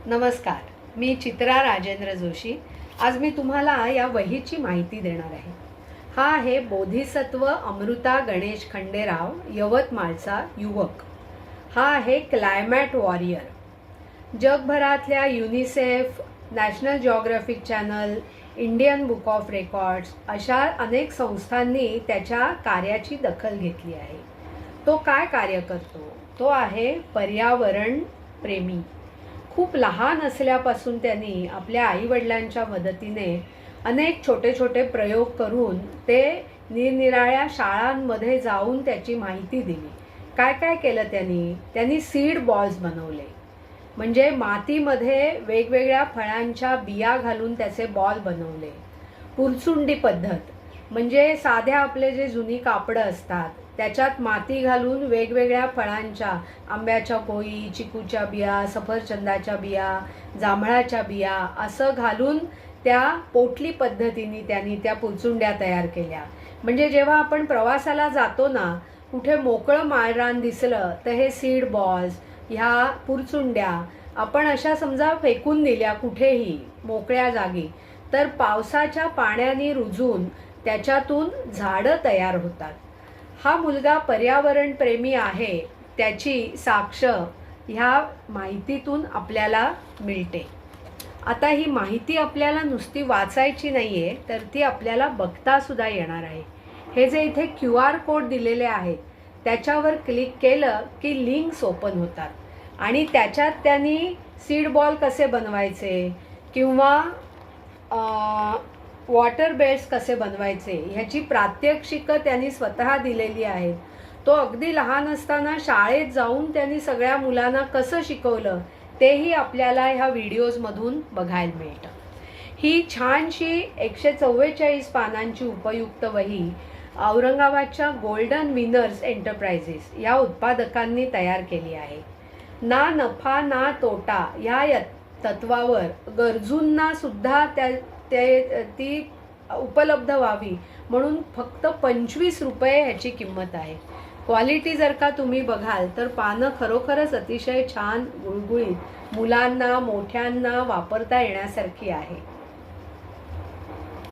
नमस्कार, मी चित्रा राजेंद्र जोशी। आज मी तुम्हाला या वहीची माहिती देणार आहे। हा आहे बोधिसत्व अमृता गणेश खंडेराव, यवतमाळचा युवक। हा आहे क्लायमॅट वॉरियर। जगभरातल्या UNICEF, national geographic channel, Indian book of records अशा अनेक संस्थांनी त्याच्या कार्याची दखल घेतली आहे। तो काय कार्य करतो? तो आहे पर्यावरण प्रेमी। खूप लहान असल्यापासून त्यांनी आपल्या आईवडिलांच्या मदतीने अनेक छोटे छोटे प्रयोग करून ते निरनिराळ्या शाळांमध्ये जाऊन त्याची माहिती दिली। काय काय केलं त्यांनी सीड बॉल्स बनवले, म्हणजे मातीमध्ये वेगवेगळ्या फळांच्या बिया घालून त्याचे बॉल बनवले। पुरचुंडी पद्धत म्हणजे साध्या आपले जे जुनी कापडं असतात त्याच्यात माती घालून वेगवेगळ्या फळांच्या, आंब्याच्या कोई, चिकूच्या बिया, सफरचंदाच्या बिया, जांभळाच्या बिया असं घालून त्या पोटली पद्धतीने त्यांनी त्या पुरचुंड्या तयार केल्या। म्हणजे जेव्हा आपण प्रवासाला जातो ना, कुठे मोकळं माळरान दिसलं तर हे सीड बॉल्स, ह्या पुरचुंड्या आपण अशा समजा फेकून दिल्या कुठेही मोकळ्या जागी, तर पावसाच्या पाण्याने रुजून त्याच्यातून झाडं तयार होतात। हा मुलगा पर्यावरण प्रेमी आहे, त्याची साक्ष ह्या माहितीतून आपल्याला मिळते। आता ही माहिती आपल्याला नुसती वाचायची नाहीये, तर ती आपल्याला बघता सुद्धा येणार आहे। हे जे इथे QR कोड दिलेले आहेत त्याच्यावर क्लिक केलं की लिंक्स ओपन होतात आणि त्याच्यात त्यांनी सीड बॉल कसे बनवायचे किंवा वॉटर बेड्स कसे बनवायचे ह्याची प्रात्यक्षिकं त्यांनी स्वतः दिलेली आहेत। तो अगदी लहान असताना शाळेत जाऊन त्यांनी सगळ्या मुलांना कसं शिकवलं तेही आपल्याला ह्या व्हिडिओजमधून बघायला मिळतं। ही छानशी 144 पानांची उपयुक्त वही औरंगाबादच्या गोल्डन विनर्स एंटरप्राइजेस या उत्पादकांनी तयार केली आहे। ना नफा ना तोटा या तत्वावर गरजूंना सुद्धा ती उपलब्ध व्हावी म्हणून फक्त 25 रुपये ह्याची किंमत आहे। क्वालिटी जर का तुम्ही बघाल तर पानं खरोखरच अतिशय छान गुळगुळीत, मुलांना मोठ्यांना वापरता येण्यासारखी आहे।